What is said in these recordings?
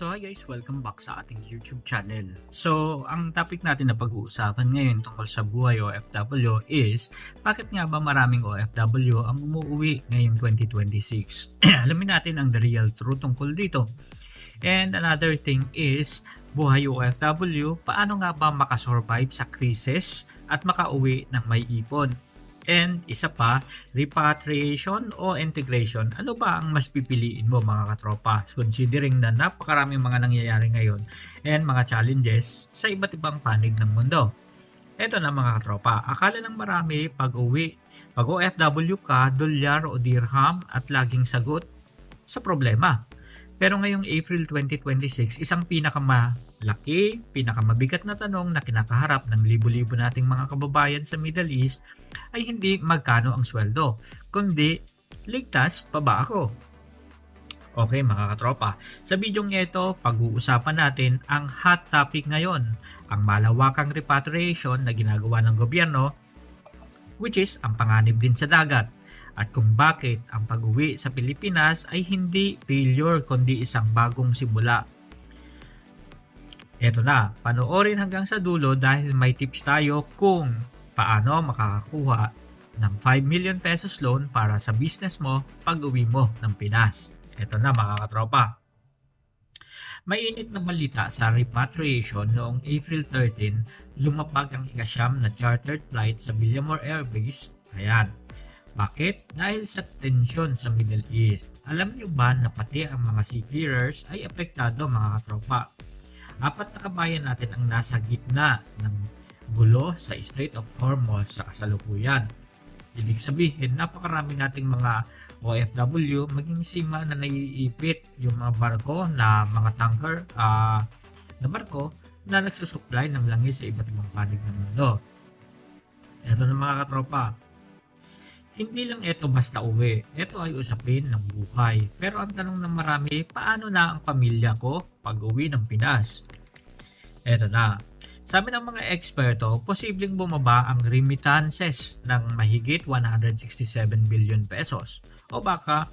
So hi guys, welcome back sa ating YouTube channel. So ang topic natin na pag-uusapan ngayon tungkol sa buhay OFW is bakit nga ba maraming OFW ang umuwi ngayong 2026? Alamin natin ang the real truth tungkol dito. And another thing is buhay OFW, paano nga ba makasurvive sa krisis at makauwi ng may ipon? And isa pa, repatriation o integration. Ano ba ang mas pipiliin mo mga katropa? Considering na napakaraming mga nangyayari ngayon and mga challenges sa iba't ibang panig ng mundo. Ito na mga katropa, akala ng marami pag OFW ka, dolyar o dirham at laging sagot sa problema. Pero ngayong April 2026, isang pinakamalaki, pinakamabigat na tanong na kinakaharap ng libo-libo nating mga kababayan sa Middle East ay hindi magkano ang sweldo, kundi ligtas pa ba ako? Okay mga katropa, sa bidyong ito, pag-uusapan natin ang hot topic ngayon, ang malawakang repatriation na ginagawa ng gobyerno, which is ang panganib din sa dagat. At kung bakit ang pag-uwi sa Pilipinas ay hindi failure kundi isang bagong simula. Eto na, panoorin hanggang sa dulo dahil may tips tayo kung paano makakakuha ng 5 million pesos loan para sa business mo pag-uwi mo ng Pinas. Eto na mga katropa. Mainit na balita sa repatriation noong April 13, lumapag ang ikasyam na chartered flight sa Villamor Air Base. Ayan. Bakit? Dahil sa tensyon sa Middle East. Alam niyo ba na pati ang mga seafarers ay apektado mga katropa? 4 na kabayan natin ang nasa gitna ng gulo sa Strait of Hormuz sa kasalukuyan. Ibig sabihin, napakarami nating mga OFW maging sima na naiipit yung mga barko na mga tanker na barko na nagsusupply ng langis sa iba't ibang panig ng mundo. Ito na mga katropa. Hindi lang ito basta uwi, ito ay usapin ng buhay. Pero ang tanong ng marami, paano na ang pamilya ko pag uwi ng Pinas? Ito na. Sabi ng mga eksperto, posibleng bumaba ang remittances ng mahigit 167 billion pesos. O baka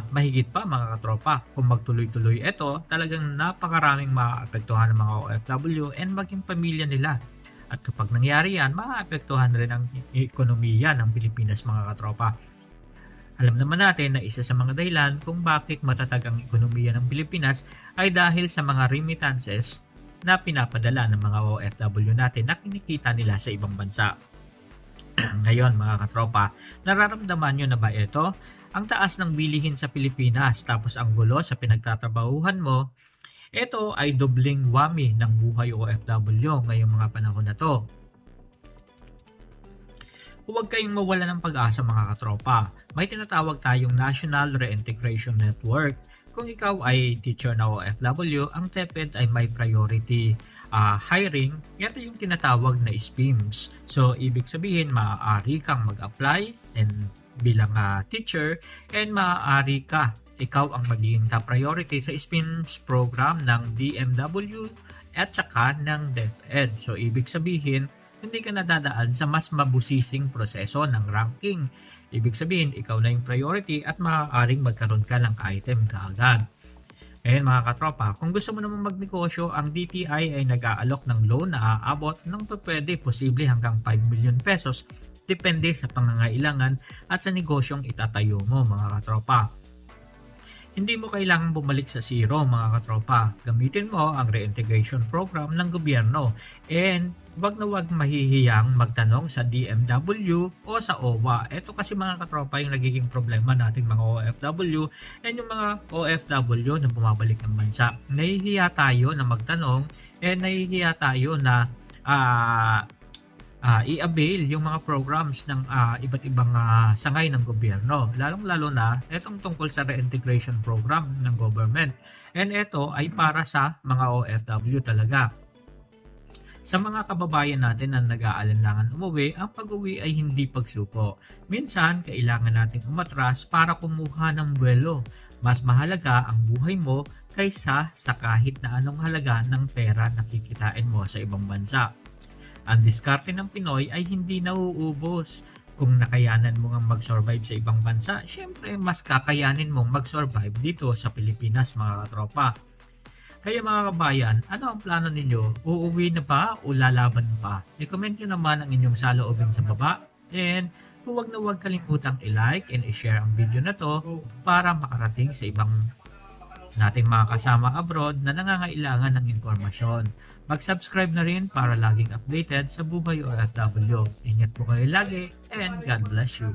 mahigit pa mga katropa. Kung magtuloy-tuloy ito, talagang napakaraming maapektuhan ng mga OFW and maging pamilya nila. At kapag nangyari yan, maapektuhan rin ang ekonomiya ng Pilipinas mga katropa. Alam naman natin na isa sa mga dahilan kung bakit matatag ang ekonomiya ng Pilipinas ay dahil sa mga remittances na pinapadala ng mga OFW natin na kinikita nila sa ibang bansa. Ngayon mga katropa, nararamdaman nyo na ba ito? Ang taas ng bilihin sa Pilipinas tapos ang gulo sa pinagtatrabahuhan mo, ito ay dobling whammy ng buhay OFW ngayong mga panahon na to. Huwag kayong mawala ng pag-asa mga katropa. May tinatawag tayong National Reintegration Network. Kung ikaw ay teacher na OFW, ang TEPED ay may priority hiring. Ito yung tinatawag na SPIMS. So, ibig sabihin, maaari kang mag-apply and bilang teacher and maaari ka ikaw ang magiging top priority sa SPIMS program ng DMW at saka ng DepEd. So, ibig sabihin, hindi ka nadadaan sa mas mabusising proseso ng ranking. Ibig sabihin, ikaw na yung priority at maaaring magkaroon ka ng item kaagad. Ngayon mga katropa, kung gusto mo naman magnegosyo, ang DTI ay nag-aalok ng loan na aabot ng pwede posible hanggang 5 million pesos depende sa pangangailangan at sa negosyong itatayo mo mga katropa. Hindi mo kailangang bumalik sa zero mga katropa. Gamitin mo ang reintegration program ng gobyerno and wag na wag mahihiyang magtanong sa DMW o sa OWA. Ito kasi mga katropa yung nagiging problema nating mga OFW and yung mga OFW na bumabalik ng bansa. Nahihiya tayo na magtanong and nahihiya tayo na i-avail yung mga programs ng iba't ibang sangay ng gobyerno. Lalong-lalo na itong tungkol sa reintegration program ng government. And ito ay para sa mga OFW talaga. Sa mga kababayan natin na nag-aalinlangan umuwi, ang pag-uwi ay hindi pagsuko. Minsan, kailangan nating umatras para kumuha ng buwelo. Mas mahalaga ang buhay mo kaysa sa kahit na anong halaga ng pera na kikitain mo sa ibang bansa. Ang diskarte ng Pinoy ay hindi nauubos. Kung nakayanan mo nga mag-survive sa ibang bansa, syempre mas kakayanin mong mag-survive dito sa Pilipinas mga katropa. Kaya mga kabayan, ano ang plano ninyo? Uuwi na ba o lalaban pa? I-comment nyo naman ang inyong saloobin sa baba. And huwag na huwag kalimutang i-like and i-share ang video na to para makarating sa ibang nating mga kasama abroad na nangangailangan ng informasyon. Mag-subscribe na rin para laging updated sa buhay OFW. Ingat po kayo lagi and God bless you.